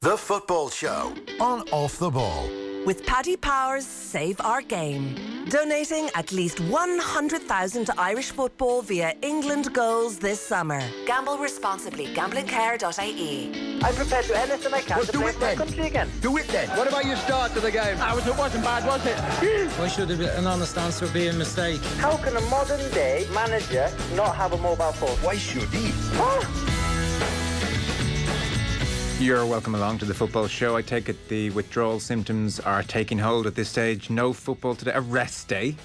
The Football Show on Off the Ball. With Paddy Power's Save Our Game. Donating at least 100,000 to Irish football via England goals this summer. Gamble responsibly. Gamblingcare.ie. I'm prepared to do anything I can to play for my country again. Do it then. What about your start to the game? It wasn't bad, was it? Why should an honest answer be a mistake? How can a modern day manager not have a mobile phone? Why should he? You're welcome along to the Football Show. I take it the withdrawal symptoms are taking hold at this stage. No football today. A rest day.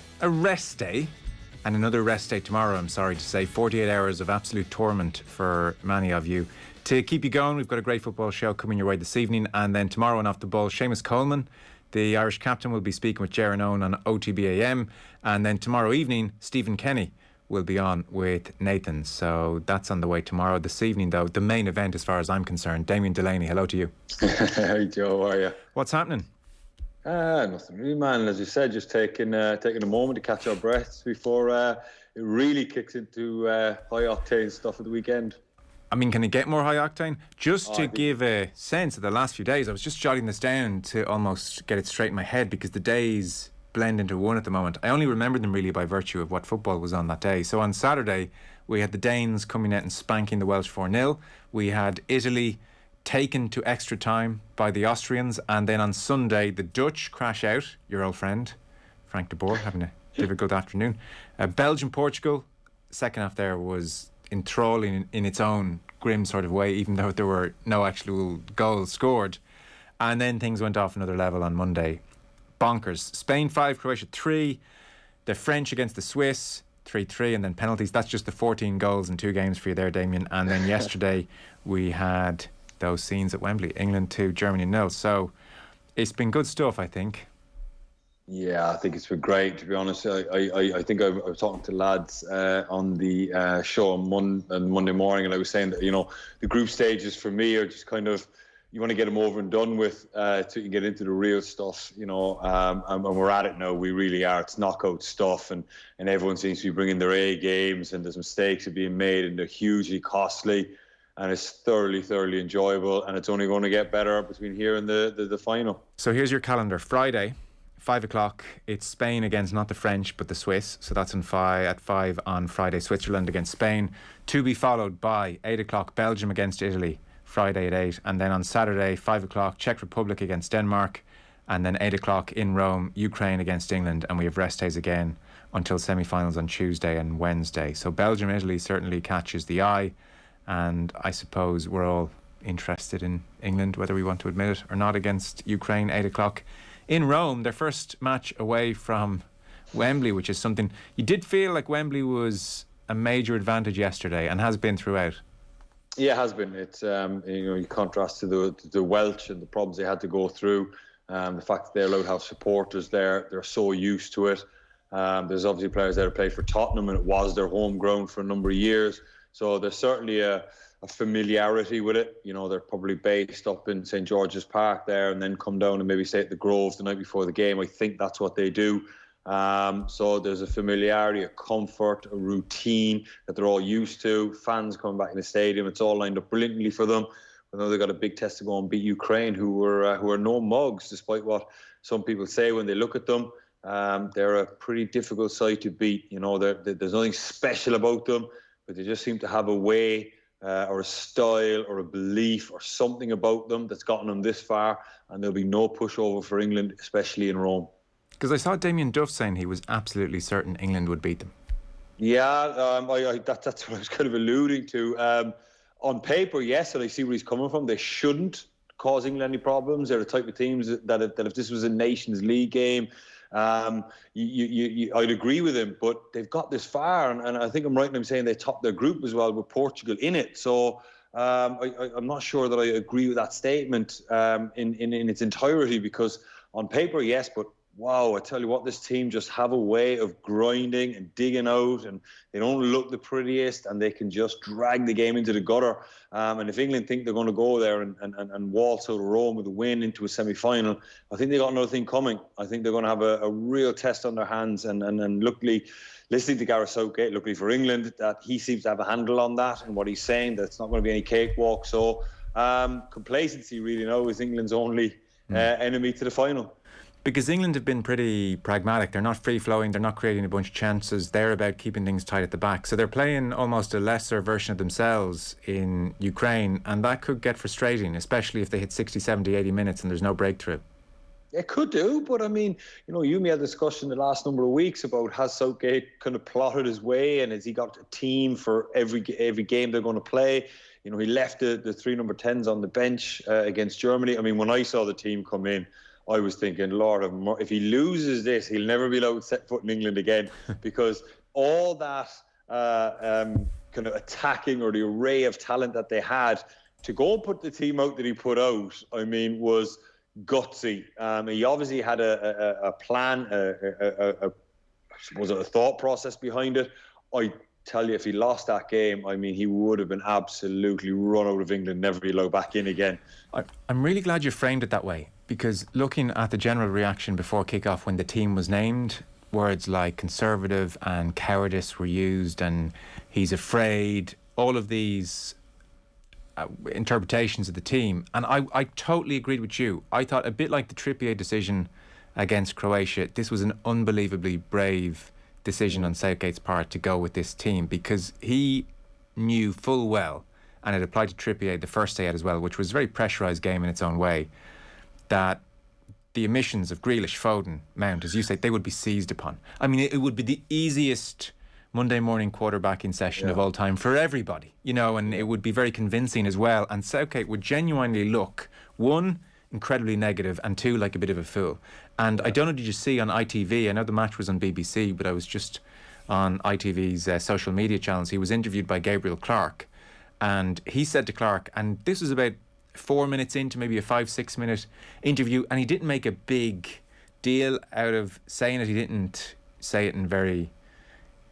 And another rest day tomorrow, I'm sorry to say. 48 hours of absolute torment for many of you. To keep you going, we've got a great football show coming your way this evening. And then tomorrow on Off the Ball, Seamus Coleman, the Irish captain, will be speaking with Jaron Owen on OTB AM. And then tomorrow evening, Stephen Kenny will be on with Nathan. So that's on the way tomorrow. This evening, though, the main event as far as I'm concerned. Damien Delaney, hello to you. Hey Joe, how are you? What's happening? Nothing really, man. As you said, just taking a moment to catch our breaths before it really kicks into high octane stuff at the weekend. I mean, can it get more high octane? Just to give a sense of the last few days, I was just jotting this down to almost get it straight in my head because the days blend into one at the moment. I only remember them really by virtue of what football was on that day. So on Saturday, we had the Danes coming out and spanking the Welsh 4-0. We had Italy taken to extra time by the Austrians. And then on Sunday, the Dutch crash out. Your old friend, Frank de Boer, having a difficult afternoon. Belgium-Portugal, second half there was enthralling in its own grim sort of way, even though there were no actual goals scored. And then things went off another level on Monday. Bonkers. Spain 5, Croatia 3. The French against the Swiss 3-3, and then penalties. That's just the 14 goals in 2 games for you there, Damien. And then yesterday we had those scenes at Wembley. England 2, Germany 0. So it's been good stuff, I think. Yeah, I think it's been great, to be honest. I think I was talking to lads on the show on Monday morning, and I was saying that, the group stages for me are just kind of, you want to get them over and done with so you can get into the real stuff, and we're at it now. We really are. It's knockout stuff, and everyone seems to be bringing their A games, and there's mistakes are being made, and they're hugely costly, and it's thoroughly enjoyable, and it's only going to get better between here and the final. So here's your calendar. Friday, 5 o'clock, it's Spain against not the French but the Swiss, so that's at 5 on Friday. Switzerland against Spain, to be followed by 8 o'clock Belgium against Italy, Friday at 8, and then on Saturday 5 o'clock Czech Republic against Denmark, and then 8 o'clock in Rome Ukraine against England, and we have rest days again until semi-finals on Tuesday and Wednesday. So Belgium Italy certainly catches the eye, and I suppose we're all interested in England, whether we want to admit it or not, against Ukraine. 8 o'clock in Rome, their first match away from Wembley, which is something you did feel like Wembley was a major advantage yesterday and has been throughout. Yeah, it has been. It's you contrast to the Welsh and the problems they had to go through. The fact that they're allowed to have supporters there, they're so used to it. There's obviously players there who played for Tottenham, and it was their home ground for a number of years. So there's certainly a familiarity with it. They're probably based up in St George's Park there, and then come down and maybe stay at the Grove the night before the game. I think that's what they do. So there's a familiarity, a comfort, a routine that they're all used to. Fans coming back in the stadium, it's all lined up brilliantly for them. I know they've got a big test to go and beat Ukraine, who are no mugs, despite what some people say when they look at them. They're a pretty difficult side to beat. There's nothing special about them, but they just seem to have a way or a style or a belief or something about them that's gotten them this far, and there'll be no pushover for England, especially in Rome. Because I saw Damien Duff saying he was absolutely certain England would beat them. Yeah, that's what I was kind of alluding to. On paper, yes, and I see where he's coming from. They shouldn't cause England any problems. They're the type of teams that if this was a Nations League game, I'd agree with him. But they've got this far, and I think I'm right in them saying they topped their group as well with Portugal in it. So I'm not sure that I agree with that statement in its entirety, because on paper, yes, but wow, I tell you what, this team just have a way of grinding and digging out, and they don't look the prettiest, and they can just drag the game into the gutter. And if England think they're going to go there and waltz out of Rome with a win into a semi-final, I think they got another thing coming. I think they're going to have a real test on their hands, and luckily, listening to Gareth Southgate, luckily for England, that he seems to have a handle on that and what he's saying, that it's not going to be any cakewalk. So complacency really now is England's only enemy to the final. Because England have been pretty pragmatic. They're not free-flowing. They're not creating a bunch of chances. They're about keeping things tight at the back. So they're playing almost a lesser version of themselves in Ukraine, and that could get frustrating, especially if they hit 60, 70, 80 minutes and there's no breakthrough. It could do, but I mean, you and me had a discussion the last number of weeks about has Southgate kind of plotted his way, and has he got a team for every game they're going to play? He left the 3 number 10s on the bench against Germany. I mean, when I saw the team come in, I was thinking, Lord, if he loses this, he'll never be allowed to set foot in England again, because all that kind of attacking or the array of talent that they had to go and put the team out that he put out, I mean, was gutsy. He obviously had a plan, I suppose a thought process behind it. I tell you, if he lost that game, I mean, he would have been absolutely run out of England, never be allowed back in again. I'm really glad you framed it that way, because looking at the general reaction before kick-off when the team was named, words like conservative and cowardice were used, and he's afraid, all of these interpretations of the team. And I totally agreed with you. I thought, a bit like the Trippier decision against Croatia, this was an unbelievably brave decision on Southgate's part to go with this team, because he knew full well, and it applied to Trippier the first day out as well, which was a very pressurised game in its own way, that the omissions of Grealish, Foden, Mount, as you say, they would be seized upon. I mean, it would be the easiest Monday morning quarterbacking session of all time for everybody, and it would be very convincing as well. And Southgate would genuinely look, one, incredibly negative, and two, like a bit of a fool. And I don't know, did you see on ITV, I know the match was on BBC, but I was just on ITV's social media channels, he was interviewed by Gabriel Clark, and he said to Clark, and this was about 4 minutes into maybe a 5-6 minute interview, and he didn't make a big deal out of saying it. He didn't say it in very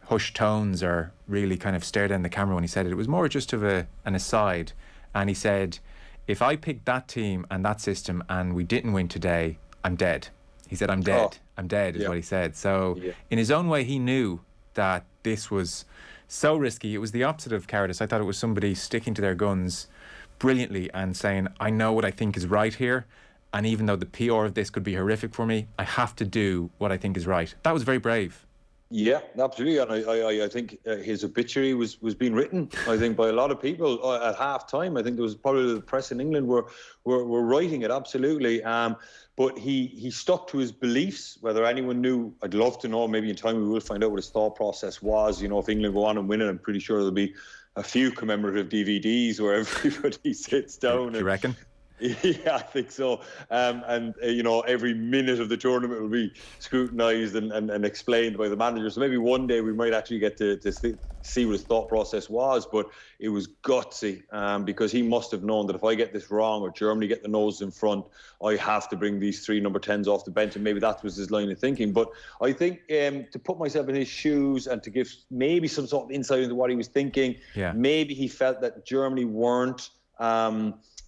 hushed tones or really kind of stare down the camera when he said it. It was more just of an aside. And he said, if I picked that team and that system and we didn't win today, I'm dead. He said, I'm dead. I'm dead is what he said. So in his own way, he knew that this was so risky. It was the opposite of cowardice. I thought it was somebody sticking to their guns brilliantly and saying, I know what I think is right here, and even though the PR of this could be horrific for me, I have to do what I think is right. That was very brave. Yeah, absolutely. And I think his obituary was being written, I think, by a lot of people at half time. I think there was probably the press in England were writing it, absolutely. But he stuck to his beliefs. Whether anyone knew, I'd love to know. Maybe in time we will find out what his thought process was. If England go on and win it, I'm pretty sure there'll be a few commemorative DVDs where everybody sits down. Do you reckon? Yeah, I think so. And every minute of the tournament will be scrutinised and explained by the manager. So maybe one day we might actually get to see what his thought process was. But it was gutsy because he must have known that if I get this wrong or Germany get the nose in front, I have to bring these 3 number 10s off the bench. And maybe that was his line of thinking. But I think to put myself in his shoes and to give maybe some sort of insight into what he was thinking, maybe he felt that Germany weren't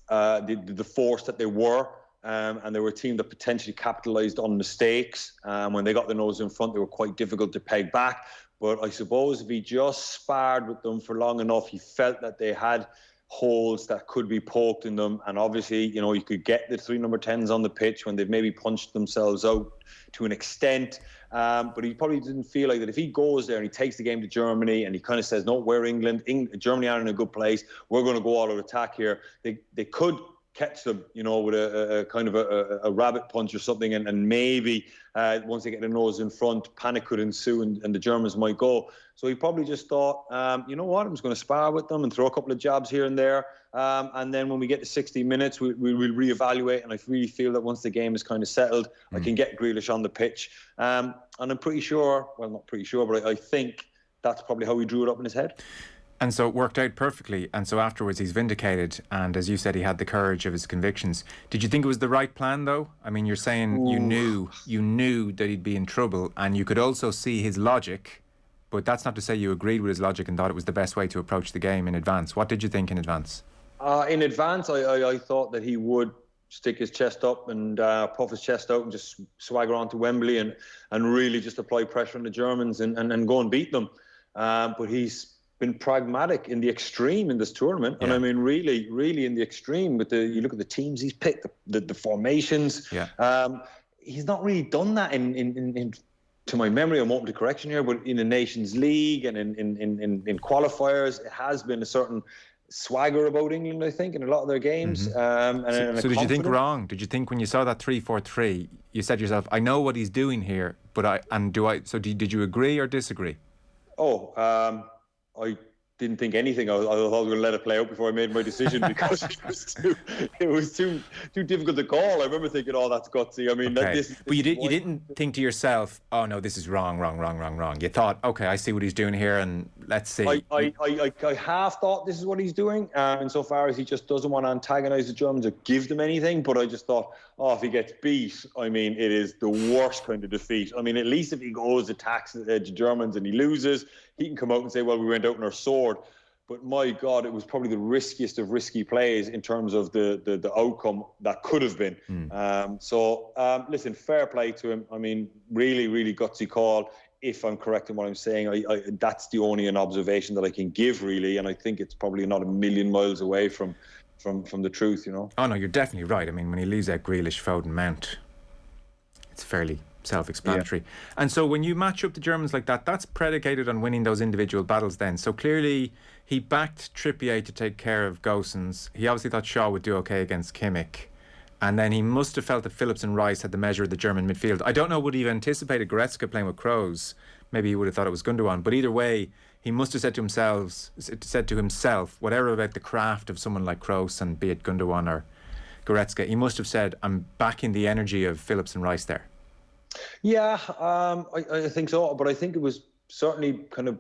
the force that they were, and they were a team that potentially capitalised on mistakes. When they got the nose in front, they were quite difficult to peg back. But I suppose if he just sparred with them for long enough, he felt that they had holes that could be poked in them. And obviously, you could get the 3 number 10s on the pitch when they've maybe punched themselves out to an extent. But he probably didn't feel like that if he goes there and he takes the game to Germany and he kind of says, no, we're England. Germany aren't in a good place. We're going to go all out attack here. They could catch them, with a kind of a rabbit punch or something. And maybe once they get their nose in front, panic could ensue and the Germans might go. So he probably just thought, you know what, I'm just going to spar with them and throw a couple of jabs here and there. And then when we get to 60 minutes, we'll reevaluate. And I really feel that once the game is kind of settled, I can get Grealish on the pitch. And I'm pretty sure, well, not pretty sure, but I think that's probably how he drew it up in his head. And so it worked out perfectly. And so afterwards he's vindicated. And as you said, he had the courage of his convictions. Did you think it was the right plan, though? I mean, you're saying you knew that he'd be in trouble, and you could also see his logic. But that's not to say you agreed with his logic and thought it was the best way to approach the game in advance. What did you think in advance? In advance, I thought that he would stick his chest up and puff his chest out and just swagger on to Wembley and really just apply pressure on the Germans and go and beat them. But he's been pragmatic in the extreme in this tournament. Yeah. And I mean, really, really in the extreme with you look at the teams he's picked, the formations. Yeah. He's not really done that in to my memory. I'm open to correction here, but in the Nations League and in qualifiers, it has been a certain swagger about England, I think, in a lot of their games. So did you think wrong? Did you think when you saw that 3-4-3, you said to yourself, I know what he's doing here, but did you agree or disagree? I didn't think anything. I thought I was going to let it play out before I made my decision because it was too difficult to call. I remember thinking, "Oh, that's gutsy." I mean, okay. But you didn't think to yourself, "Oh no, this is wrong." You thought, "Okay, I see what he's doing here, and let's see." I half thought this is what he's doing, insofar as he just doesn't want to antagonise the Germans or give them anything. But I just thought, if he gets beat, I mean, it is the worst kind of defeat. I mean, at least if he goes attacks the Germans and he loses, he can come out and say, "Well, we went out on our sword." But my God, it was probably the riskiest of risky plays in terms of the outcome that could have been. Listen, fair play to him. I mean, really, really gutsy call. If I'm correct in what I'm saying, that's the only an observation that I can give, really. And I think it's probably not a million miles away from the truth, you know. Oh, no, you're definitely right. I mean, when he leaves out Grealish, Foden, Mount, it's fairly self-explanatory. Yeah. And so when you match up the Germans like that, that's predicated on winning those individual battles then. So clearly he backed Trippier to take care of Gosens. He obviously thought Shaw would do okay against Kimmich. And then he must have felt that Phillips and Rice had the measure of the German midfield. I don't know, would he have anticipated Goretzka playing with Kroos? Maybe he would have thought it was Gundogan. But either way, he must have said to himself, whatever about the craft of someone like Kroos, and be it Gundogan or Goretzka, he must have said, I'm backing the energy of Phillips and Rice there. Yeah, I think so. But I think it was certainly kind of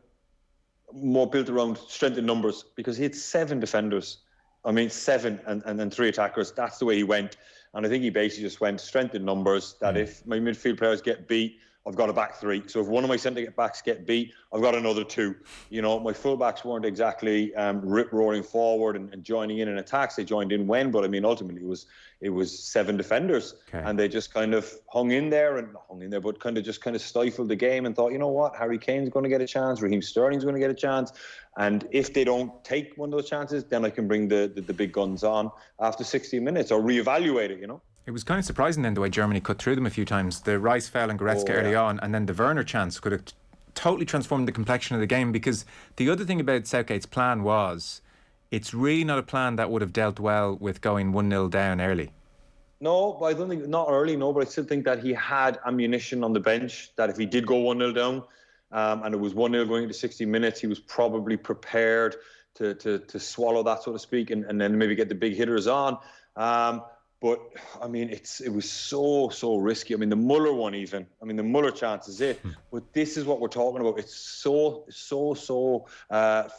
more built around strength in numbers, because he had 7 defenders. I mean, 7 and then 3 attackers. That's the way he went. And I think he basically just went strength in numbers, that if my midfield players get beat, I've got a back 3. So if one of my centre backs get beat, I've got another 2. You know, my full backs weren't exactly rip-roaring forward and joining in attacks. They joined in when, but I mean, ultimately it was 7 defenders. Okay. And they just kind of hung in there, but kind of stifled the game and thought, you know what, Harry Kane's going to get a chance, Raheem Sterling's going to get a chance. And if they don't take one of those chances, then I can bring the big guns on after 60 minutes or reevaluate it, you know. It was kind of surprising then the way Germany cut through them a few times. The Rice fell and Goretzka early on, and then the Werner chance could have totally transformed the complexion of the game, because the other thing about Southgate's plan was it's really not a plan that would have dealt well with going 1-0 down early. No, but I don't think, not early, no, but I still think that he had ammunition on the bench, that if he did go 1-0 down and it was 1-0 going into 60 minutes, he was probably prepared to swallow that, so to speak, and then maybe get the big hitters on. But, I mean, it was so risky. I mean, the Muller one even. I mean, the Muller chance is it. But this is what we're talking about. It's so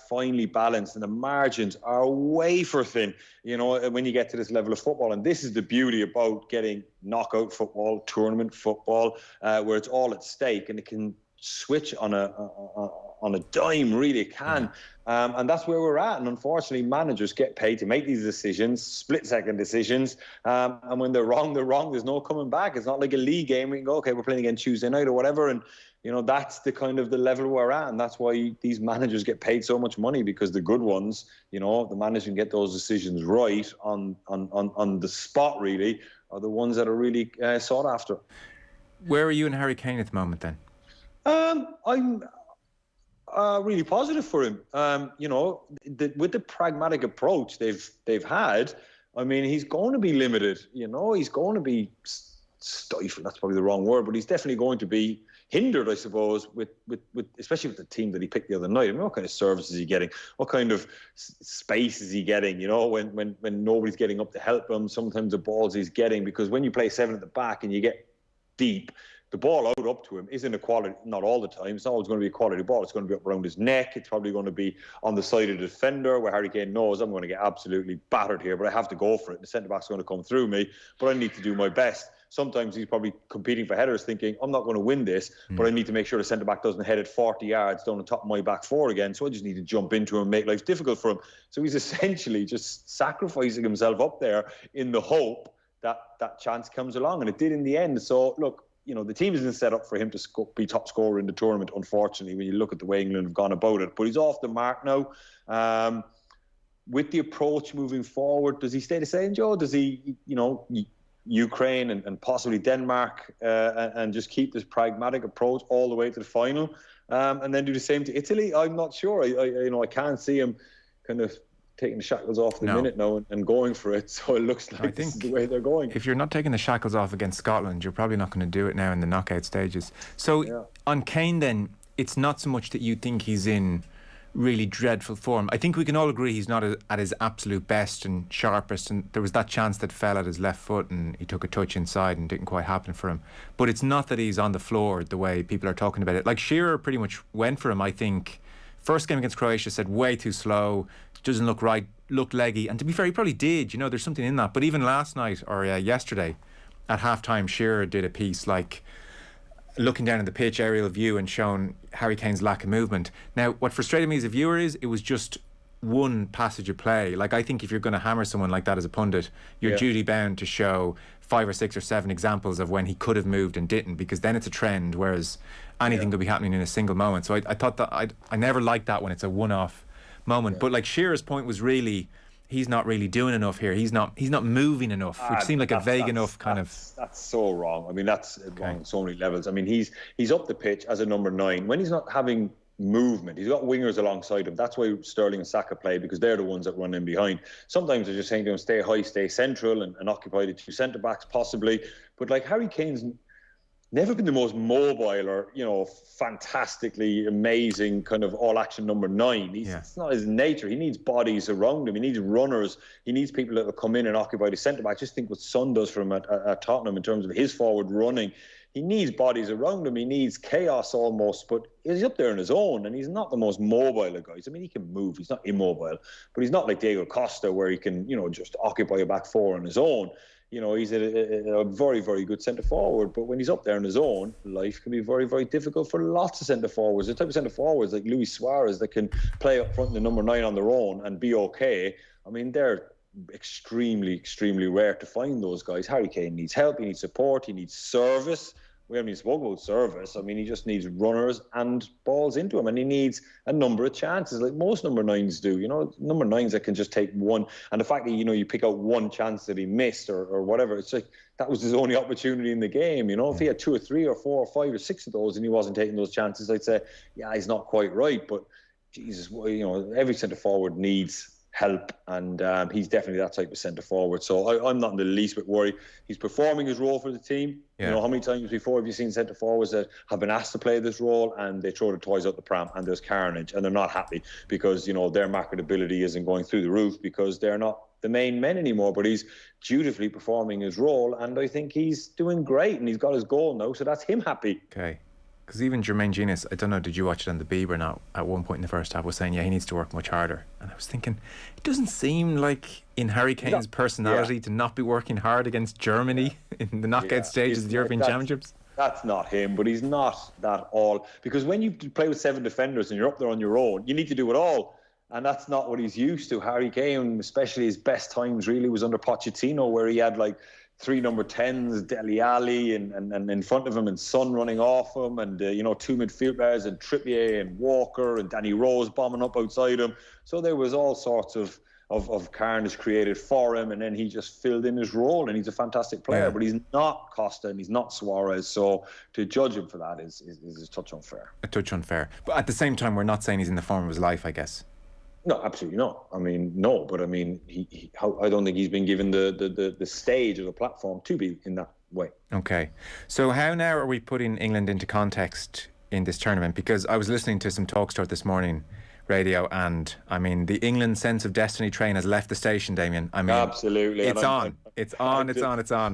finely balanced, and the margins are way thin, you know, when you get to this level of football. And this is the beauty about getting knockout football, tournament football, where it's all at stake, and it can switch on a dime, really. It can. And that's where we're at. And unfortunately, managers get paid to make these decisions, split-second decisions. And when they're wrong, they're wrong. There's no coming back. It's not like a league game where you can go, okay, we're playing again Tuesday night or whatever. And, you know, that's the kind of the level we're at. And that's why these managers get paid so much money, because the good ones, you know, the managers can get those decisions right on the spot, really, are the ones that are really sought after. Where are you and Harry Kane at the moment, then? I'm really positive for him. You know, with the pragmatic approach they've had, I mean, he's going to be limited. You know, he's going to be stifled. That's probably the wrong word, but he's definitely going to be hindered, I suppose, with especially with the team that he picked the other night. I mean, what kind of service is he getting? What kind of space is he getting? You know, when nobody's getting up to help him, sometimes the balls he's getting, because when you play 7 at the back and you get deep, the ball out up to him isn't a quality, not all the time. It's not always going to be a quality ball. It's going to be up around his neck. It's probably going to be on the side of the defender, where Harry Kane knows I'm going to get absolutely battered here, but I have to go for it. The centre-back's going to come through me, but I need to do my best. Sometimes he's probably competing for headers thinking, I'm not going to win this, but I need to make sure the centre-back doesn't head it 40 yards down the top of my back 4 again, so I just need to jump into him and make life difficult for him. So he's essentially just sacrificing himself up there in the hope that that chance comes along, and it did in the end. So, look, the team isn't set up for him to be top scorer in the tournament, unfortunately, when you look at the way England have gone about it. But he's off the mark now. With the approach moving forward, does he stay the same, Joe? Does he, Ukraine and possibly Denmark and just keep this pragmatic approach all the way to the final and then do the same to Italy? I'm not sure. I can't see him kind of taking the shackles off the minute now and going for it. So it looks like this is the way they're going. If you're not taking the shackles off against Scotland, you're probably not going to do it now in the knockout stages. So on Kane then, it's not so much that you think he's in really dreadful form. I think we can all agree he's not at his absolute best and sharpest, and there was that chance that fell at his left foot and he took a touch inside and didn't quite happen for him. But it's not that he's on the floor the way people are talking about it. Like Shearer pretty much went for him, I think. First game against Croatia, said way too slow, doesn't look right, looked leggy, and to be fair, he probably did, there's something in that. But even last night or yesterday at half-time, Shearer did a piece like looking down at the pitch, aerial view, and showing Harry Kane's lack of movement. Now, what frustrated me as a viewer is it was just one passage of play. Like, I think if you're going to hammer someone like that as a pundit, you're duty bound to show 5 or 6 or 7 examples of when he could have moved and didn't, because then it's a trend, whereas anything could be happening in a single moment. So I thought that I never liked that when it's a one-off moment. But like Shearer's point was really, he's not really doing enough here. He's not moving enough, which seemed like a vague enough kind of. That's so wrong. I mean, that's wrong on so many levels. I mean, he's up the pitch as a number 9 when he's not having movement. He's got wingers alongside him. That's why Sterling and Saka play, because they're the ones that run in behind. Sometimes they're just saying to him, stay high, stay central, and occupy the 2 centre backs possibly. But like Harry Kane's never been the most mobile or, fantastically amazing kind of all-action number 9. It's not his nature. He needs bodies around him. He needs runners. He needs people that will come in and occupy the centre-back. Just think what Son does for him at Tottenham in terms of his forward running. He needs bodies around him. He needs chaos almost, but he's up there on his own, and he's not the most mobile of guys. I mean, he can move. He's not immobile, but he's not like Diego Costa where he can, just occupy a back 4 on his own. He's a very, very good centre-forward. But when he's up there on his own, life can be very, very difficult for lots of centre-forwards. The type of centre-forwards like Luis Suarez that can play up front in the number 9 on their own and be okay. I mean, they're extremely, extremely rare to find those guys. Harry Kane needs help. He needs support. He needs service. We haven't even spoken about service. I mean, he just needs runners and balls into him, and he needs a number of chances like most number 9s do. Number 9s that can just take one. And the fact that, you pick out one chance that he missed or whatever, it's like that was his only opportunity in the game. If he had 2 or 3 or 4 or 5 or 6 of those and he wasn't taking those chances, I'd say, yeah, he's not quite right. But Jesus, every centre forward needs help, and he's definitely that type of centre forward. So I'm not in the least bit worried. He's performing his role for the team. How many times before have you seen centre forwards that have been asked to play this role and they throw the toys out the pram and there's carnage and they're not happy because their marketability isn't going through the roof because they're not the main men anymore? But he's dutifully performing his role, and I think he's doing great, and he's got his goal now, so that's him happy. Okay. Because even Jermaine Genius, I don't know, did you watch it on the Bieber now? At one point in the first half was saying, he needs to work much harder. And I was thinking, it doesn't seem like in Harry Kane's personality to not be working hard against Germany in the knockout stages of the European Championships. That's not him, but he's not that all. Because when you play with 7 defenders and you're up there on your own, you need to do it all. And that's not what he's used to. Harry Kane, especially his best times really was under Pochettino, where he had like 3 number 10s, Dele Alli, and in front of him, and Son running off him, and 2 midfield players, and Trippier and Walker and Danny Rose bombing up outside him. So there was all sorts of carnage created for him, and then he just filled in his role, and he's a fantastic player. But he's not Costa and he's not Suarez, so to judge him for that is a touch unfair. A touch unfair. But at the same time, we're not saying he's in the form of his life, I guess. No, absolutely not. I mean, no, but I mean, I don't think he's been given the stage or the platform to be in that way. Okay. So how now are we putting England into context in this tournament? Because I was listening to some Talk Start this morning, radio, and I mean, the England sense of destiny train has left the station, Damien. I mean, absolutely. It's on.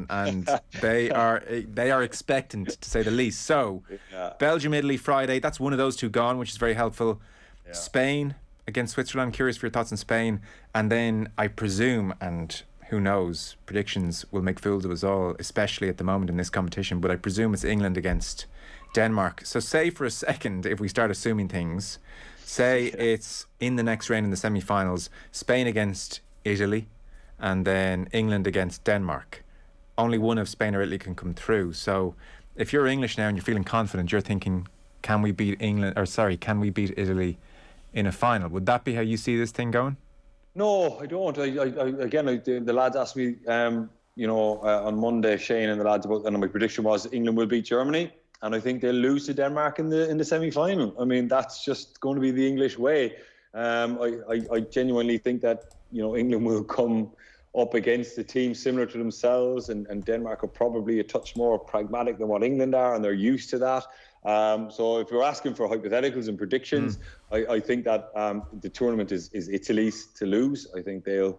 And they are expectant, to say the least. So, Belgium, Italy, Friday, that's one of those 2 gone, which is very helpful. Yeah. Spain against Switzerland. Curious for your thoughts on Spain. And then I presume, and who knows, predictions will make fools of us all, especially at the moment in this competition, but I presume it's England against Denmark. So say for a second, if we start assuming things, say it's in the next round in the semi-finals, Spain against Italy and then England against Denmark. Only one of Spain or Italy can come through. So If you're English now and you're feeling confident, you're thinking, can we beat can we beat Italy in a final? Would that be how you see this thing going? No, I don't. The lads asked me, on Monday, Shane and the lads about, and my prediction was England will beat Germany, and I think they'll lose to Denmark in the semi-final. I mean, that's just going to be the English way. I genuinely think that England will come up against a team similar to themselves, and Denmark are probably a touch more pragmatic than what England are, and they're used to that. So if you're asking for hypotheticals and predictions, I think that the tournament is Italy's to lose. I think they'll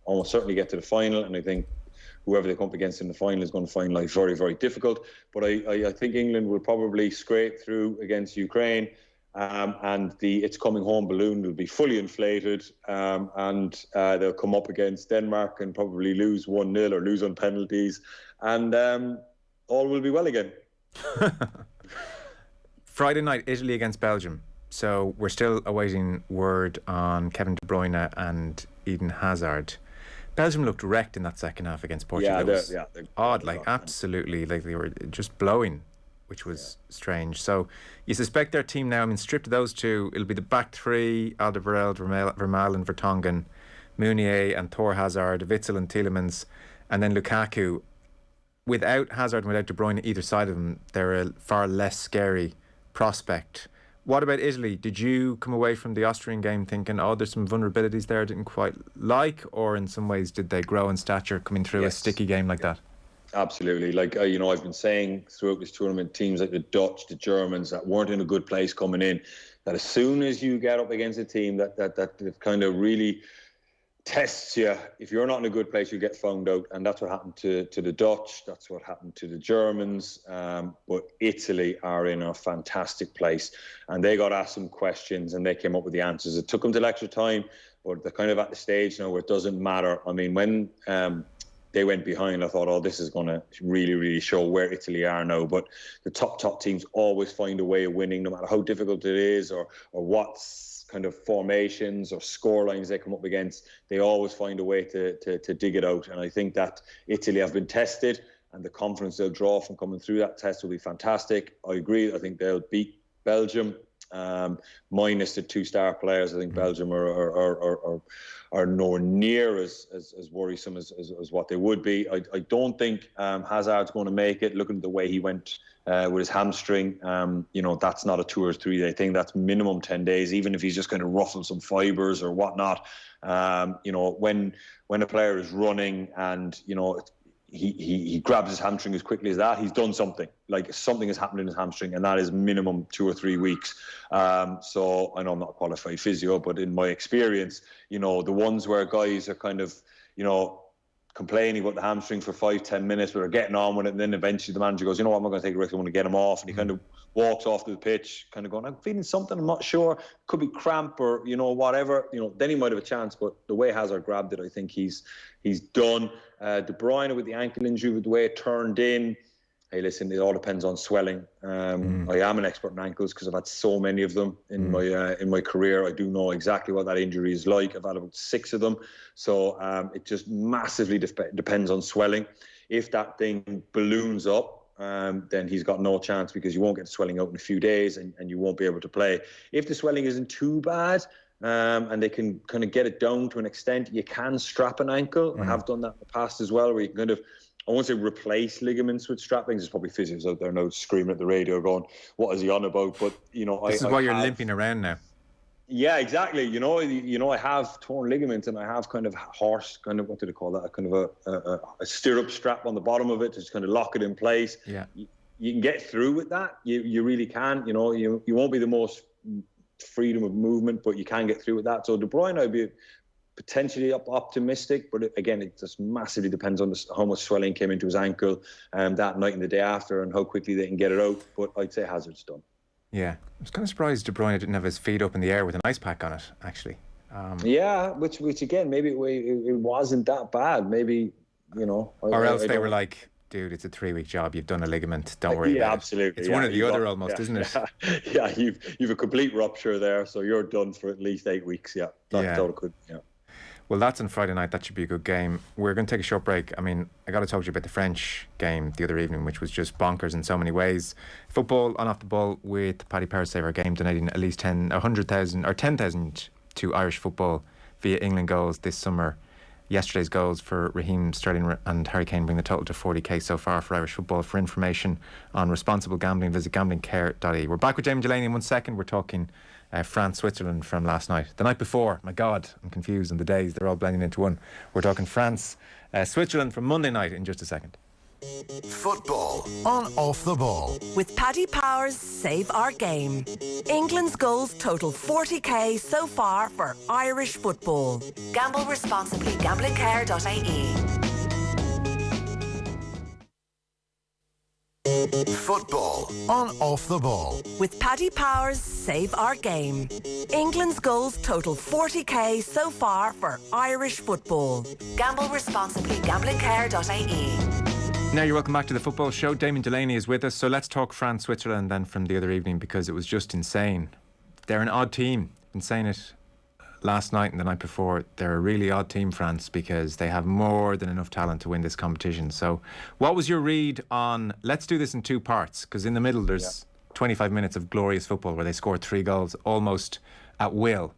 almost certainly get to the final, and I think whoever they come up against in the final is going to find life very, very difficult. But I think England will probably scrape through against Ukraine, and the "it's coming home" balloon will be fully inflated, and they'll come up against Denmark and probably lose 1-0 or lose on penalties, and all will be well again. Friday night, Italy against Belgium. So we're still awaiting word on Kevin De Bruyne and Eden Hazard. Belgium looked wrecked in that second half against Portugal. It was odd, absolutely, like they were just blowing, which was strange. So you suspect their team now, stripped of those two, it'll be the back three: Alderweireld, Vermaelen and Vertonghen, Meunier and Thor Hazard, Witsel and Tielemans, and then Lukaku. Without Hazard and without De Bruyne either side of them, they're a far less scary prospect. What about Italy? Did you come away from the Austrian game thinking, there's some vulnerabilities there I didn't quite like, or in some ways did they grow in stature coming through a sticky game like that? Absolutely. I've been saying throughout this tournament, teams like the Dutch, the Germans that weren't in a good place coming in, that as soon as you get up against a team that kind of really tests you, if you're not in a good place, you get found out. And that's what happened to the Dutch. That's what happened to the Germans. But Italy are in a fantastic place. And they got asked some questions and they came up with the answers. It took them till extra time, but they're kind of at the stage now where it doesn't matter. I mean, when they went behind, I thought, this is going to really, really show where Italy are now. But the top teams always find a way of winning, no matter how difficult it is or what's kind of formations or score lines they come up against. They always find a way to dig it out. And I think that Italy have been tested, and the confidence they'll draw from coming through that test will be fantastic. I agree. I think they'll beat Belgium, minus the two star players. I think Belgium are nowhere near as worrisome as what they would be. I don't think Hazard's going to make it. Looking at the way he went with his hamstring, that's not a 2 or 3 day thing. That's minimum 10 days, even if he's just going to ruffle some fibres or whatnot. When a player is running and, he grabs his hamstring as quickly as that, he's done something. Like something has happened in his hamstring, and that is minimum 2 or 3 weeks. So I know I'm not a qualified physio, but in my experience, the ones where guys are kind of, complaining about the hamstring for 5-10 minutes, but are getting on with it, and then eventually the manager goes, I'm not going to take a risk, I want to get him off, and he kind of walks off to the pitch, kind of going, I'm feeling something, I'm not sure, could be cramp or whatever, then he might have a chance. But the way Hazard grabbed it, I think he's done. De Bruyne with the ankle injury, with the way it turned in, hey, listen, it all depends on swelling. I am an expert in ankles because I've had so many of them in my career. I do know exactly what that injury is like. I've had about 6 of them. So it just massively depends on swelling. If that thing balloons up, then he's got no chance, because you won't get the swelling out in a few days and you won't be able to play. If the swelling isn't too bad, and they can kind of get it down to an extent, you can strap an ankle. I have done that in the past as well, where you can kind of, I won't say replace ligaments with strappings. There's probably physios out there now screaming at the radio going, what is he on about? But, this is why you're limping around now. Yeah, exactly. I have torn ligaments, and I have kind of what do they call that? Kind of a stirrup strap on the bottom of it to just kind of lock it in place. Yeah. You can get through with that. You really can. You won't be the most freedom of movement, but you can get through with that. So De Bruyne, I'd be potentially optimistic, but again, it just massively depends on how much swelling came into his ankle that night and the day after, and how quickly they can get it out. But I'd say Hazard's done. Yeah, I was kind of surprised De Bruyne didn't have his feet up in the air with an ice pack on it, actually. Which again, maybe it wasn't that bad. Maybe, or else they were like, dude, it's a 3-week job. You've done a ligament. Don't worry about absolutely. It's one or the other almost, isn't it? Yeah, you've a complete rupture there, so you're done for at least 8 weeks. Yeah, that's all good. Yeah. Well, that's on Friday night. That should be a good game. We're going to take a short break. I mean, I got to talk to you about the French game the other evening, which was just bonkers in so many ways. Football on Off the Ball with Paddy Power Save Our Game, donating at least 100,000 or 10,000 to Irish football via England goals this summer. Yesterday's goals for Raheem Sterling and Harry Kane bring the total to 40k so far for Irish football. For information on responsible gambling, visit gamblingcare.ie. We're back with Damien Delaney in 1 second. We're talking France, Switzerland from last night. The night before, my God, I'm confused on the days. They're all blending into one. We're talking France, Switzerland from Monday night in just a second. Football on Off the Ball. With Paddy Power's Save Our Game. England's goals total 40k so far for Irish football. Gamble responsibly. Gamblingcare.ie. Football on Off the Ball. With Paddy Power's Save Our Game. England's goals total 40k so far for Irish football. Gamble responsibly. Gamblingcare.ie. Now you're welcome back to the Football Show. Damien Delaney is with us. So let's talk France, Switzerland then from the other evening, because it was just insane. They're an odd team. Been saying it last night and the night before. They're a really odd team, France, because they have more than enough talent to win this competition. So what was your read on, let's do this in two parts, because in the middle there's 25 minutes of glorious football where they scored 3 goals almost at will.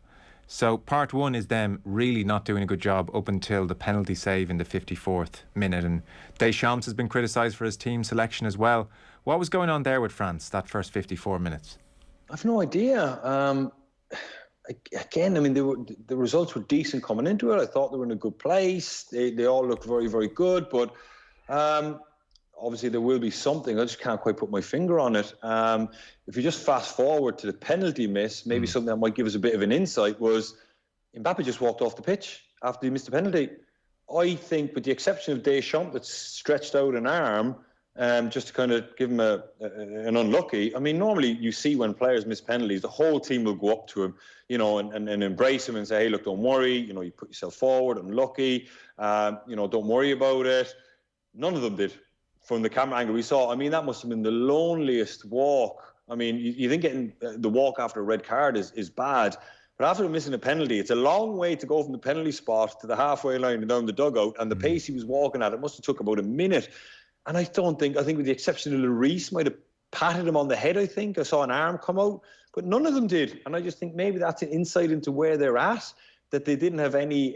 So part one is them really not doing a good job up until the penalty save in the 54th minute. And Deschamps has been criticised for his team selection as well. What was going on there with France, that first 54 minutes? I've no idea. Again, I mean, the results were decent coming into it. I thought they were in a good place. They all looked very, very good. But obviously there will be something. I just can't quite put my finger on it. If you just fast forward to the penalty miss, maybe something that might give us a bit of an insight was Mbappe just walked off the pitch after he missed the penalty. I think, with the exception of Deschamps, that stretched out an arm just to kind of give him an unlucky. I mean, normally you see when players miss penalties, the whole team will go up to him, you know, and embrace him and say, hey, look, don't worry. You know, you put yourself forward, unlucky. You know, don't worry about it. None of them did. From the camera angle we saw, I mean, that must have been the loneliest walk. I mean, you think getting the walk after a red card is bad, but after missing a penalty, it's a long way to go from the penalty spot to the halfway line and down the dugout, and the pace he was walking at, it must have took about a minute. And I think with the exception of Lloris, might have patted him on the head, I think. I saw an arm come out, but none of them did. And I just think maybe that's an insight into where they're at, that they didn't have any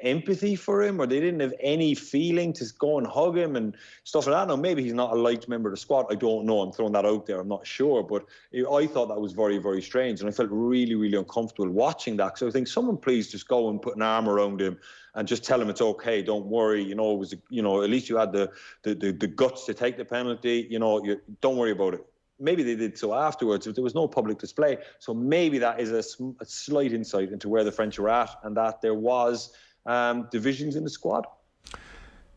empathy for him, or they didn't have any feeling to go and hug him and stuff like that. Now, maybe he's not a liked member of the squad. I don't know. I'm throwing that out there. I'm not sure. But I thought that was very, very strange. And I felt really, really uncomfortable watching that. So I think someone please just go and put an arm around him and just tell him it's okay. Don't worry. You know, it was, you know, at least you had the guts to take the penalty. You know, don't worry about it. Maybe they did so afterwards. There was no public display. So maybe that is a slight insight into where the French were at, and that there was divisions in the squad.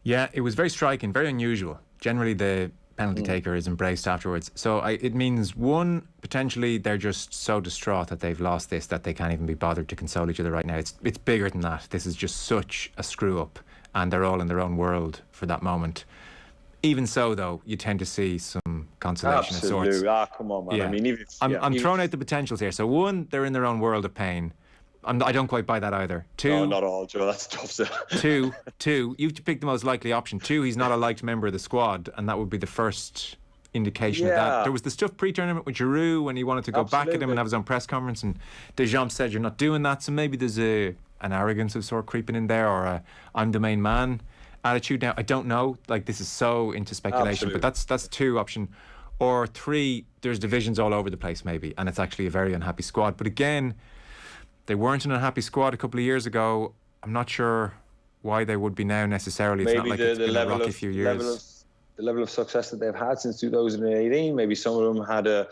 Yeah, it was very striking, very unusual. Generally, the penalty taker is embraced afterwards. So it means, one, potentially they're just so distraught that they've lost this that they can't even be bothered to console each other right now. It's bigger than that. This is just such a screw up, and they're all in their own world for that moment. Even so, though, you tend to see some consolation of sorts. Absolutely. Come on, man. Yeah. I mean, I'm throwing out the potentials here. So one, they're in their own world of pain. I don't quite buy that either. Two, no, not all, Joe. That's tough. two, you've picked the most likely option. Two, he's not a liked member of the squad, and that would be the first indication of that. There was the stuff pre-tournament with Giroud when he wanted to go back at him and have his own press conference, and Deschamps said, you're not doing that. So maybe there's an arrogance of sort creeping in there, or I'm the main man attitude. Now, I don't know. Like, this is so into speculation, but that's two option. Or three, there's divisions all over the place maybe, and it's actually a very unhappy squad. But again, they weren't an unhappy squad a couple of years ago. I'm not sure why they would be now necessarily. It's maybe not like it's been a rocky few years. The level of success that they've had since 2018. Maybe some of them had a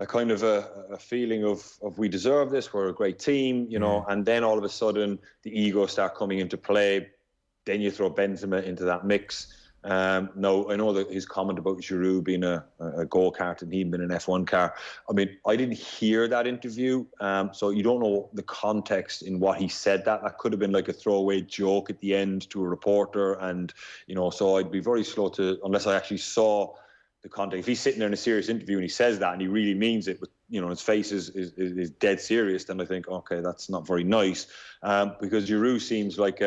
kind of a feeling of we deserve this, we're a great team, you know, and then all of a sudden the ego start coming into play. Then you throw Benzema into that mix. No, I know that his comment about Giroud being a go-kart and he'd been an F1 car. I mean, I didn't hear that interview, so you don't know the context in what he said. That could have been like a throwaway joke at the end to a reporter, and you know, so I'd be very slow to, unless I actually saw the context. If he's sitting there in a serious interview and he says that and he really means it, with his face is dead serious, then I think, okay, that's not very nice. Because Giroud seems like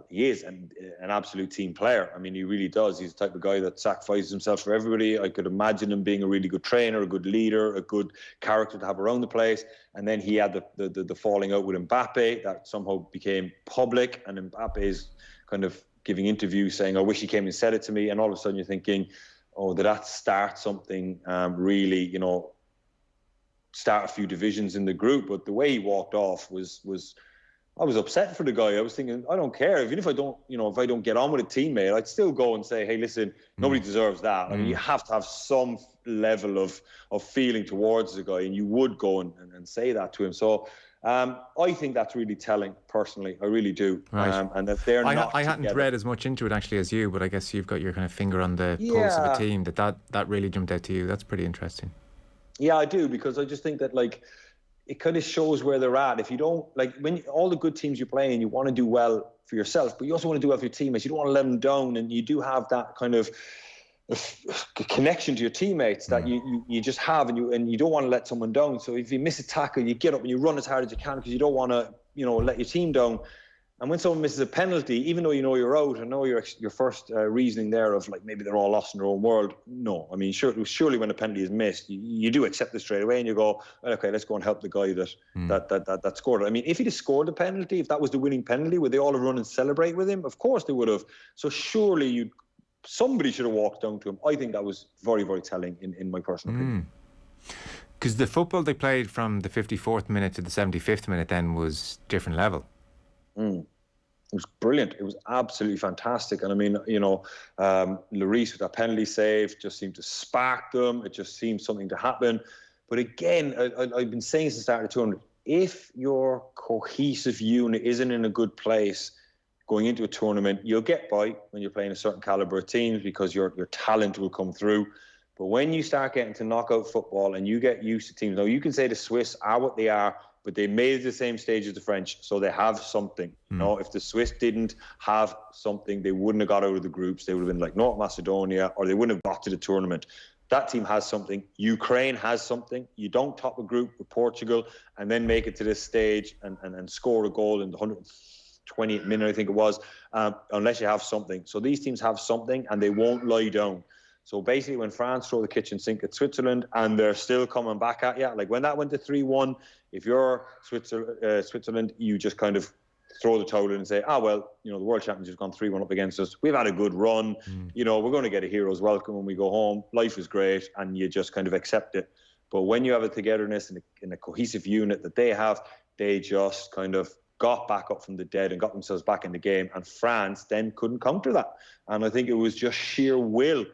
he is an absolute team player. I mean, he really does. He's the type of guy that sacrifices himself for everybody. I could imagine him being a really good trainer, a good leader, a good character to have around the place. And then he had the falling out with Mbappe that somehow became public. And Mbappe is kind of giving interviews saying, I wish he came and said it to me. And all of a sudden you're thinking, oh, did that start something really, start a few divisions in the group? But the way he walked off was I was upset for the guy. I was thinking, I don't care. Even if I don't get on with a teammate, I'd still go and say, hey, listen, nobody deserves that. I mean, you have to have some level of feeling towards the guy, and you would go and say that to him. So I think that's really telling, personally. I really do. Right. And that they're not I hadn't read as much into it, actually, as you, but I guess you've got your kind of finger on the pulse of a team. That really jumped out to you. That's pretty interesting. Yeah, I do, because I just think that, it kind of shows where they're at. If you don't, when all the good teams you play in, you want to do well for yourself, but you also want to do well for your teammates. You don't want to let them down, and you do have that kind of connection to your teammates that you just have, and you don't want to let someone down. So if you miss a tackle, you get up and you run as hard as you can, because you don't want to, let your team down. And when someone misses a penalty, even though you're out, I know your first reasoning there of maybe they're all lost in their own world. No, I mean, surely when a penalty is missed, you do accept it straight away, and you go, okay, let's go and help the guy that scored it. I mean, if he'd have scored the penalty, if that was the winning penalty, would they all have run and celebrate with him? Of course they would have. So surely somebody should have walked down to him. I think that was very, very telling in my personal opinion. Because the football they played from the 54th minute to the 75th minute then was different level. It was brilliant. It was absolutely fantastic. And I mean, Lloris with that penalty save just seemed to spark them. It just seemed something to happen. But again, I've been saying since the start of the tournament, if your cohesive unit isn't in a good place going into a tournament, you'll get by when you're playing a certain calibre of teams, because your talent will come through. But when you start getting to knockout football and you get used to teams, now you can say the Swiss are what they are, but they made it the same stage as the French, so they have something. If the Swiss didn't have something, they wouldn't have got out of the groups. They would have been like North Macedonia, or they wouldn't have got to the tournament. That team has something. Ukraine has something. You don't top a group with Portugal and then make it to this stage and score a goal in the 120th minute, I think it was, unless you have something. So these teams have something, and they won't lie down. So basically, when France throw the kitchen sink at Switzerland and they're still coming back at you, when that went to 3-1, if you're Switzerland, you just kind of throw the towel in and say, the world champions have gone 3-1 up against us. We've had a good run. We're going to get a hero's welcome when we go home. Life is great, and you just kind of accept it. But when you have a togetherness and a cohesive unit that they have, they just kind of got back up from the dead and got themselves back in the game. And France then couldn't counter that. And I think it was just sheer will.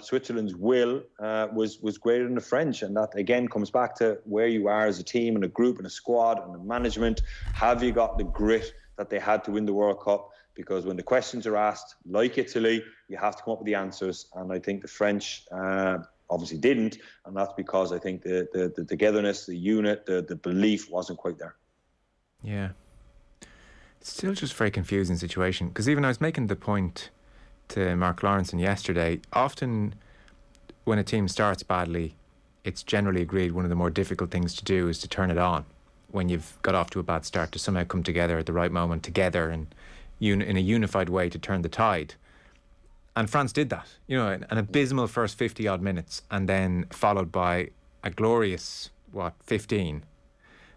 Switzerland's will was greater than the French, and that again comes back to where you are as a team and a group and a squad and a management. Have you got the grit that they had to win the World Cup? Because when the questions are asked, like Italy, you have to come up with the answers, and I think the French obviously didn't, and that's because I think the togetherness, the unit, the belief wasn't quite there. Yeah, it's still just a very confusing situation, because even I was making the point to Mark Lawrenson yesterday, often when a team starts badly, it's generally agreed one of the more difficult things to do is to turn it on when you've got off to a bad start, to somehow come together at the right moment together and in a unified way to turn the tide. And France did that, an abysmal first 50 odd minutes, and then followed by a glorious 15.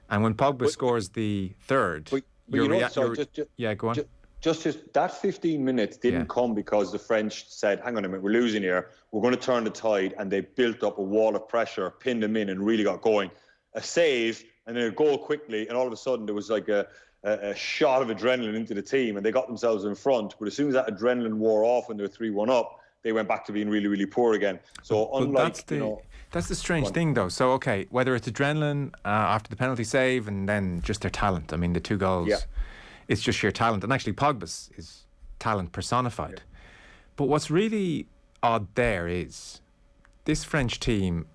And when Pogba scores the third, go on. Just that 15 minutes didn't come because the French said, hang on a minute, we're losing here. We're going to turn the tide. And they built up a wall of pressure, pinned them in, and really got going. A save, and then a goal quickly. And all of a sudden, there was like a shot of adrenaline into the team, and they got themselves in front. But as soon as that adrenaline wore off when they were 3-1 up, they went back to being really, really poor again. So unlike, that's the strange thing, though. So, okay, whether it's adrenaline after the penalty save and then just their talent. I mean, the two goals... Yeah. It's just sheer talent. And actually, Pogba's is talent personified. Yeah. But what's really odd there is this French team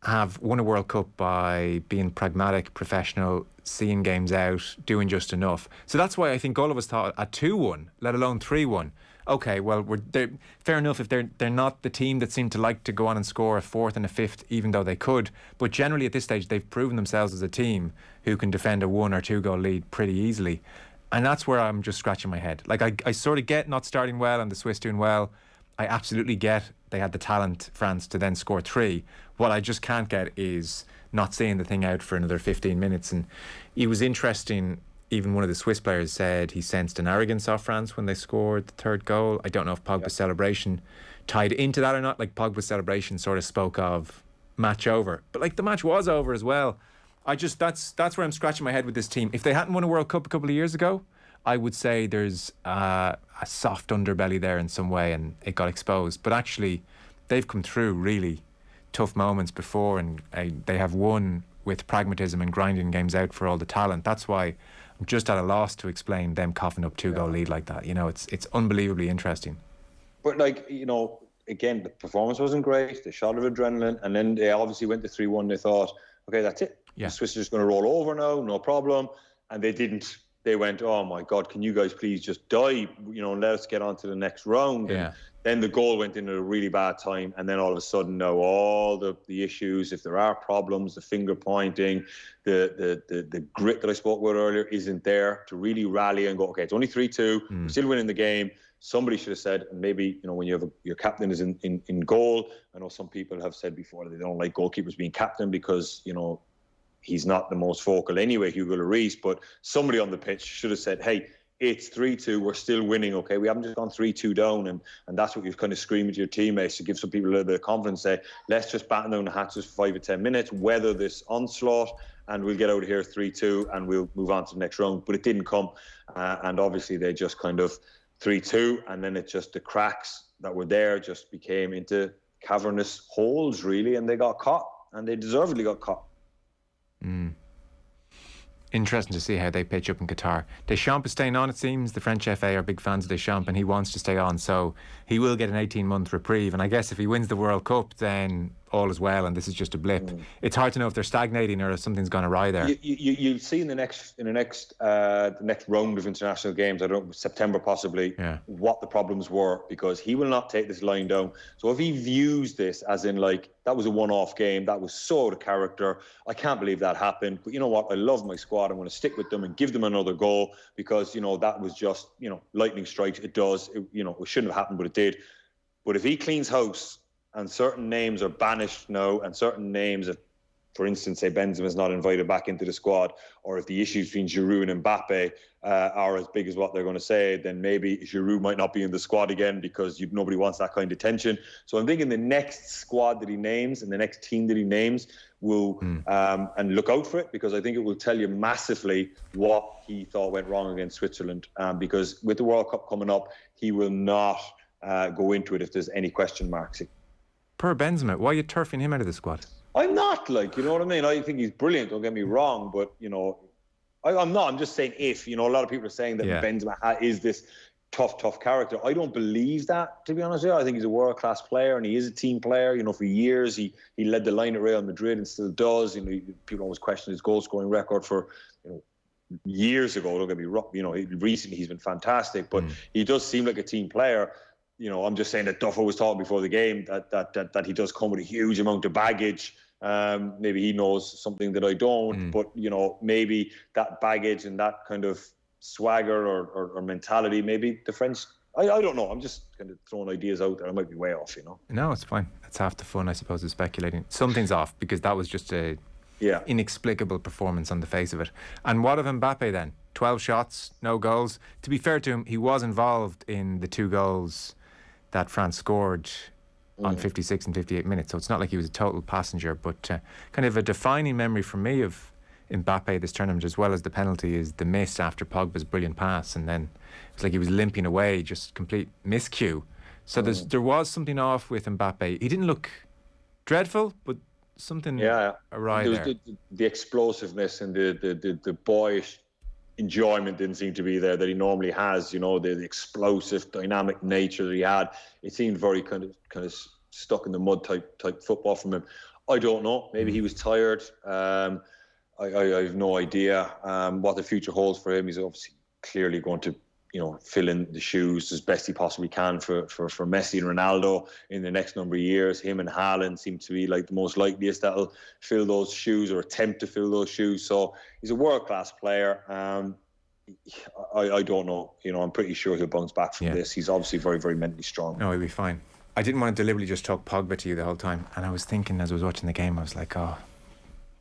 have won a World Cup by being pragmatic, professional, seeing games out, doing just enough. So that's why I think all of us thought at 2-1, let alone 3-1, okay, well, fair enough if they're not the team that seem to like to go on and score a fourth and a fifth, even though they could. But generally at this stage, they've proven themselves as a team who can defend a 1 or 2 goal lead pretty easily. And that's where I'm just scratching my head. Like, I sort of get not starting well and the Swiss doing well. I absolutely get they had the talent, France, to then score 3. What I just can't get is not seeing the thing out for another 15 minutes. And it was interesting, even one of the Swiss players said he sensed an arrogance off France when they scored the 3rd goal. I don't know if Pogba's celebration tied into that or not. Like, Pogba's celebration sort of spoke of match over. But, like, the match was over as well. That's where I'm scratching my head with this team. If they hadn't won a World Cup a couple of years ago, I would say there's a soft underbelly there in some way and it got exposed. But actually, they've come through really tough moments before, and they have won with pragmatism and grinding games out for all the talent. That's why I'm just at a loss to explain them coughing up 2 goal lead like that. You know, it's unbelievably interesting. But, like, you know, again, the performance wasn't great. They shot of adrenaline, and then they obviously went to 3-1. They thought, okay, that's it. Yeah. The Swiss are just going to roll over now, no problem. And they didn't. They went, oh my God, can you guys please just die, you know, and let us get on to the next round. Yeah. And then the goal went in at a really bad time. And then all of a sudden, now all the issues, if there are problems, the finger pointing, the grit that I spoke about earlier isn't there to really rally and go, okay, it's only 3-2, we're still winning the game. Somebody should have said, and maybe, you know, when you have your captain is in goal, I know some people have said before that they don't like goalkeepers being captain because, you know, he's not the most vocal anyway, Hugo Lloris, but somebody on the pitch should have said, hey, it's 3-2, we're still winning, okay? We haven't just gone 3-2 down, and that's what you've kind of screamed to your teammates to give some people a little bit of confidence, say, let's just batten down the hatches for 5 or 10 minutes, weather this onslaught, and we'll get out of here 3-2, and we'll move on to the next round. But it didn't come, and obviously they just kind of 3-2, and then it just, the cracks that were there just became into cavernous holes, really, and they got caught, and they deservedly got caught. Interesting to see how they pitch up in Qatar. Deschamps is staying on, it seems. The French FA are big fans of Deschamps and he wants to stay on, so he will get an 18-month reprieve. And I guess if he wins the World Cup, then all is well and this is just a blip. It's hard to know if they're stagnating or if something's gone awry there. You'll see in the next round of international games, I don't know, September possibly, what the problems were, because he will not take this line down. So if he views this as in, like, that was a one-off game, that was so out of character, I can't believe that happened, but you know what, I love my squad, I'm going to stick with them and give them another goal, because, you know, that was just, you know, lightning strikes, it does, you know, it shouldn't have happened, but it did. But if he cleans house and certain names are banished now, and certain names, if, for instance, say Benzema's not invited back into the squad, or if the issues between Giroud and Mbappe are as big as what they're going to say, then maybe Giroud might not be in the squad again, because nobody wants that kind of tension. So I'm thinking the next squad that he names and the next team that he names will, and look out for it, because I think it will tell you massively what he thought went wrong against Switzerland, because with the World Cup coming up, he will not go into it if there's any question marks. Per Benzema, why are you turfing him out of the squad? I'm not, like, you know what I mean? I think he's brilliant, don't get me wrong, but, you know, I'm not. I'm just saying if, you know, a lot of people are saying that Benzema is this tough character. I don't believe that, to be honest with you. I think he's a world-class player and he is a team player. You know, for years he led the line at Real Madrid and still does. You know, people always question his goal-scoring record for, you know, years ago. Don't get me wrong. You know, recently he's been fantastic, but he does seem like a team player. You know, I'm just saying that Duffo was talking before the game that he does come with a huge amount of baggage. Maybe he knows something that I don't, but, you know, maybe that baggage and that kind of swagger or mentality, maybe the French, I don't know. I'm just kind of throwing ideas out there. I might be way off, you know. No, it's fine. That's half the fun, I suppose, of speculating. Something's off, because that was just a inexplicable performance on the face of it. And what of Mbappe then? 12 shots, no goals. To be fair to him, he was involved in the 2 goals that France scored on 56 and 58 minutes. So it's not like he was a total passenger, but kind of a defining memory for me of Mbappe this tournament, as well as the penalty, is the miss after Pogba's brilliant pass, and then it's like he was limping away, just complete miscue. So there was something off with Mbappe. He didn't look dreadful, but something awry there. The explosiveness and the boyish enjoyment didn't seem to be there that he normally has. You know, the explosive, dynamic nature that he had. It seemed very kind of stuck in the mud type football from him. I don't know. Maybe he was tired. I have no idea what the future holds for him. He's obviously clearly going to fill in the shoes as best he possibly can for Messi and Ronaldo in the next number of years. Him and Haaland seem to be like the most likeliest that'll fill those shoes or attempt to fill those shoes. So he's a world-class player. I don't know. I'm pretty sure he'll bounce back from this. He's obviously very, very mentally strong. No, he'll be fine. I didn't want to deliberately just talk Pogba to you the whole time. And I was thinking as I was watching the game, I was like, oh,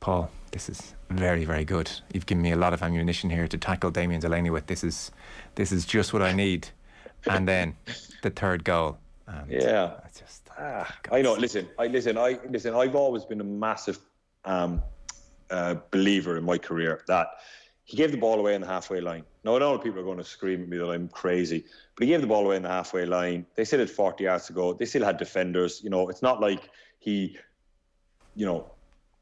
Paul, this is very, very good. You've given me a lot of ammunition here to tackle Damien Delaney with. This is just what I need. And then the third goal. It's just, I know. Listen. I've always been a massive believer in my career that he gave the ball away in the halfway line. Now, I know people are going to scream at me that I'm crazy, but he gave the ball away in the halfway line. They still had 40 yards to go. They still had defenders. It's not like he,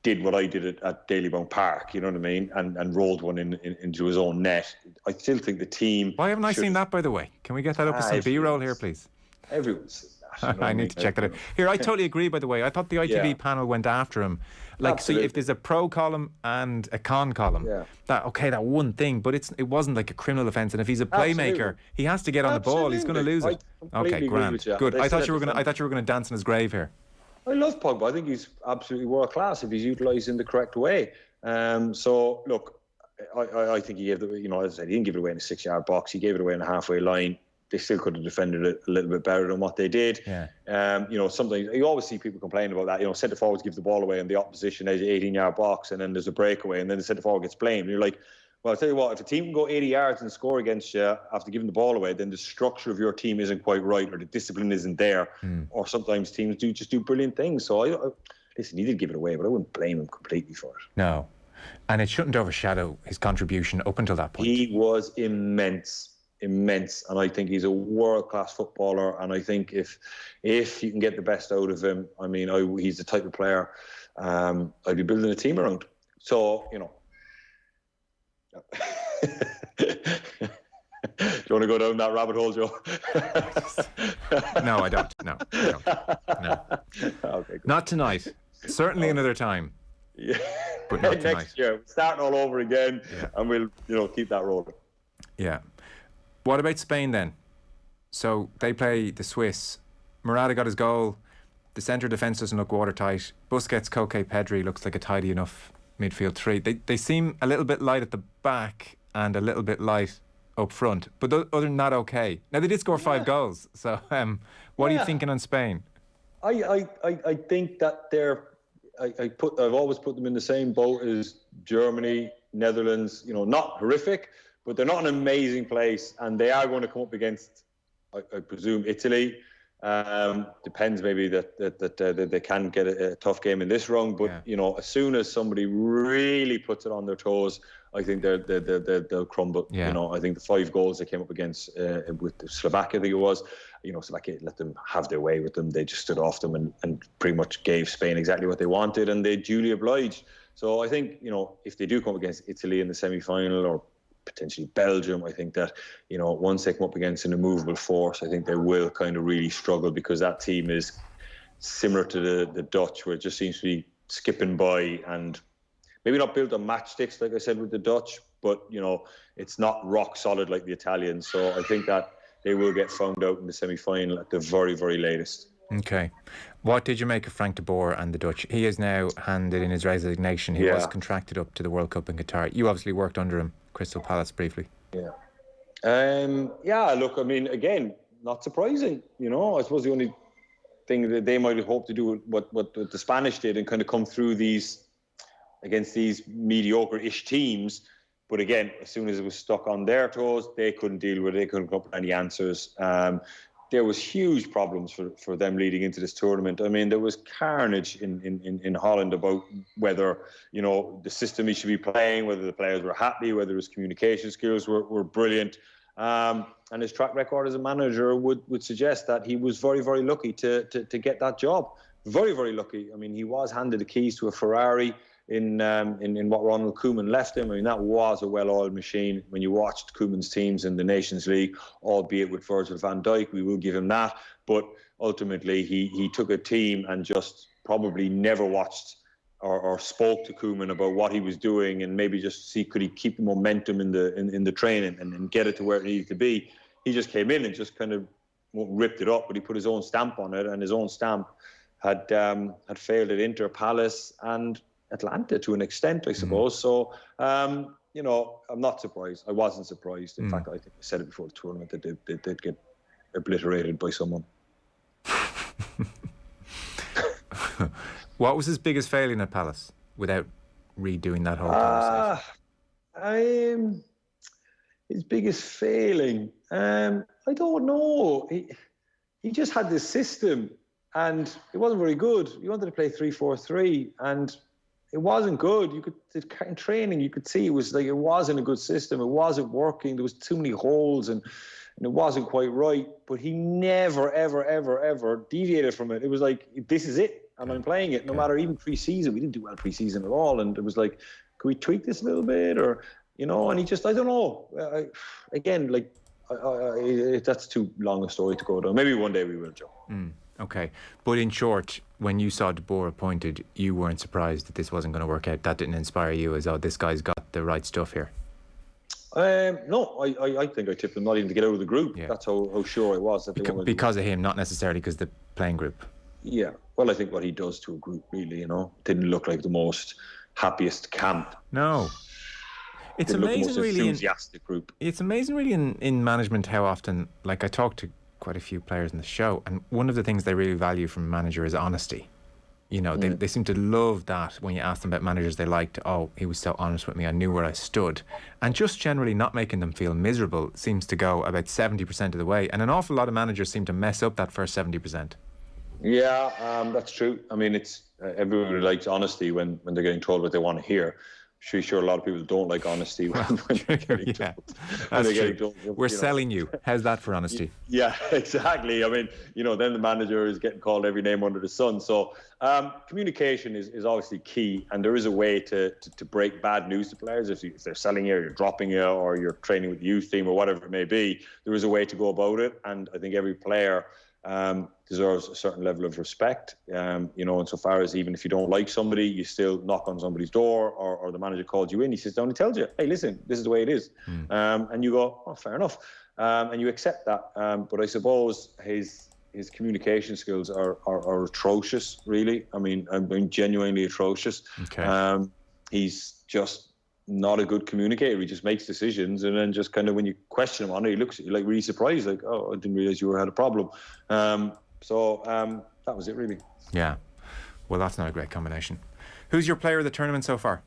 did what I did at Dalybound Park, you know what I mean, and rolled one into his own net. I still think the team... Why haven't I seen that, by the way? Can we get that up as some B-roll here, please? Everyone's... I need to check that out. Here, I totally agree, by the way. I thought the ITV panel went after him. So if there's a pro column and a con column, that one thing, but it wasn't like a criminal offence. And if he's a playmaker, he has to get on the ball. He's going to lose it. Okay, grand. Good. I thought you were going to dance in his grave here. I love Pogba. I think he's absolutely world class if he's utilised in the correct way. So look, I think he gave as I said, he didn't give it away in a 6-yard box. He gave it away in a halfway line. They still could have defended it a little bit better than what they did. Sometimes you always see people complain about that. Centre forwards give the ball away in the opposition 18-yard box, and then there's a breakaway, and then the centre forward gets blamed. And you're like, well, I'll tell you what, if a team can go 80 yards and score against you after giving the ball away, then the structure of your team isn't quite right, or the discipline isn't there, or sometimes teams do brilliant things. So listen, he did give it away, but I wouldn't blame him completely for it. No, and it shouldn't overshadow his contribution up until that point. He was immense, and I think he's a world-class footballer, and I think if you can get the best out of him, I mean, he's the type of player I'd be building a team around. So, Do you want to go down that rabbit hole, Joe? No, I don't. No. Okay, good. Not tonight. Certainly another time. Yeah. But not tonight. Next year, starting all over again, and we'll keep that rolling. Yeah. What about Spain then? So they play the Swiss. Morata got his goal. The centre defence doesn't look watertight. Busquets, Koke, Pedri looks like a tidy enough midfield three. They seem a little bit light at the back and a little bit light up front. But other than that, okay. Now, they did score 5 goals. So what are you thinking on Spain? I think that I've always put them in the same boat as Germany, Netherlands, not horrific, but they're not an amazing place, and they are going to come up against, I presume, Italy. Depends maybe that they can get a tough game in this round, but as soon as somebody really puts it on their toes, I think they'll crumble. I think the 5 goals they came up against with Slovakia, I think it was, Slovakia let them have their way with them. They just stood off them and pretty much gave Spain exactly what they wanted, and they duly obliged. So I think if they do come up against Italy in the semi-final, or potentially Belgium, I think that, once they come up against an immovable force, I think they will kind of really struggle, because that team is similar to the Dutch, where it just seems to be skipping by, and maybe not built on matchsticks, like I said, with the Dutch, but, it's not rock solid like the Italians. So I think that they will get found out in the semi-final at the very, very latest. Okay. What did you make of Frank de Boer and the Dutch? He has now handed in his resignation. He was contracted up to the World Cup in Qatar. You obviously worked under him, Crystal Palace, briefly. Look, I mean, again, not surprising. I suppose the only thing that they might have hoped to do what the Spanish did, and kind of come through against these mediocre-ish teams. But again, as soon as it was stuck on their toes, they couldn't deal with it. They couldn't come up with any answers. There was huge problems for them leading into this tournament. I mean, there was carnage in Holland about whether, the system he should be playing, whether the players were happy, whether his communication skills were brilliant. And his track record as a manager would suggest that he was very, very lucky to get that job. Very, very lucky. I mean, he was handed the keys to a Ferrari in what Ronald Koeman left him. I mean, that was a well-oiled machine. When you watched Koeman's teams in the Nations League, albeit with Virgil van Dijk, we will give him that. But ultimately, he took a team and just probably never watched or spoke to Koeman about what he was doing, and maybe just see could he keep the momentum in the training and get it to where it needed to be. He just came in and just kind of ripped it up, but he put his own stamp on it, and his own stamp had failed at Inter, Palace, and Atlanta to an extent, I suppose. So, you know, I'm not surprised. I wasn't surprised. In fact, I think I said it before the tournament that they'd get obliterated by someone. What was his biggest failing at Palace without redoing that whole conversation? His biggest failing, I don't know. He just had this system, and it wasn't very good. He wanted to play 3-4-3, and it wasn't good. In training, you could see it was like it wasn't a good system. It wasn't working. There was too many holes, and it wasn't quite right. But he never, ever, ever, ever deviated from it. It was like, this is it, and I'm playing it. No matter, even pre-season, we didn't do well pre-season at all, and it was like, could we tweak this a little bit, or you know? And he just, I don't know. That's too long a story to go down. Maybe one day we will, Joe. Okay, but in short, when you saw Boer appointed, you weren't surprised that this wasn't going to work out. That didn't inspire you as, oh, this guy's got the right stuff here. No, I think I tipped them not even to get out of the group. Yeah. That's how sure I was. That because of him, not necessarily because the playing group. Yeah, well, I think what he does to a group, really, you know, didn't look like the most happiest camp. No. It's amazing, really. Enthusiastic group. It's amazing, really, in management how often, like, I talked to quite a few players in the show, and one of the things they really value from a manager is honesty. You know, they seem to love that when you ask them about managers they liked. Oh, he was so honest with me, I knew where I stood. And just generally not making them feel miserable seems to go about 70% of the way. And an awful lot of managers seem to mess up that first 70%. Yeah, that's true. I mean, it's everybody likes honesty when they're getting told what they want to hear. Sure, a lot of people don't like honesty when they're getting told. That's true. We're selling you. How's that for honesty? Yeah, exactly. I mean, you know, then the manager is getting called every name under the sun. So communication is obviously key, and there is a way to break bad news to players. If they're selling you, or you're dropping you, or you're training with the youth team, or whatever it may be, there is a way to go about it. And I think every player deserves a certain level of respect, you know, insofar as even if you don't like somebody, you still knock on somebody's door, or the manager calls you in, he sits down and tells you, hey, listen, this is the way it is. And you go, oh, fair enough. And you accept that. But I suppose his communication skills are atrocious, really. I mean, genuinely atrocious. Okay. He's just not a good communicator. He just makes decisions, and then just kind of when you question him on it, he looks at you like really surprised, like, oh, I didn't realise you had a problem. So that was it, really. Yeah. Well, that's not a great combination. Who's your player of the tournament so far?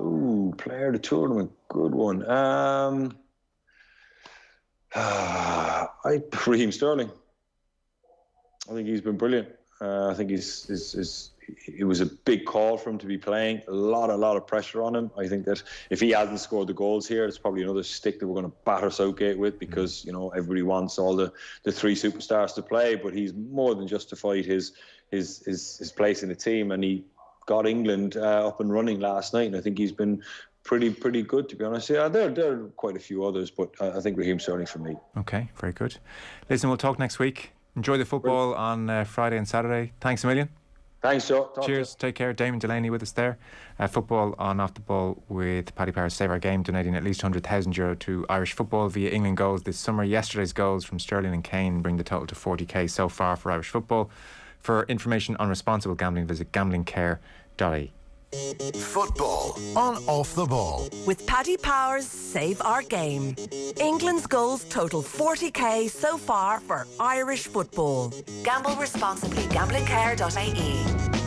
Ooh, player of the tournament. Good one. Raheem Sterling. I think he's been brilliant. I think it was a big call for him to be playing. A lot of pressure on him. I think that if he hasn't scored the goals here, it's probably another stick that we're going to batter Southgate with, because you know everybody wants all the three superstars to play. But he's more than justified his place in the team, and he got England up and running last night. And I think he's been pretty good, to be honest. Yeah, there are quite a few others, but I think Raheem Sterling for me. Okay, very good. Listen, we'll talk next week. Enjoy the football on Friday and Saturday. Thanks a million. Thanks, Joe. Cheers. Take care. Damien Delaney with us there. Football on Off the Ball with Paddy Power's Save Our Game, donating at least €100,000 to Irish football via England goals this summer. Yesterday's goals from Sterling and Kane bring the total to 40k so far for Irish football. For information on responsible gambling, visit gamblingcare.ie. Football on Off the Ball with Paddy Power's Save Our Game. England's goals total 40k so far for Irish football. Gamble responsibly. Gamblingcare.ie.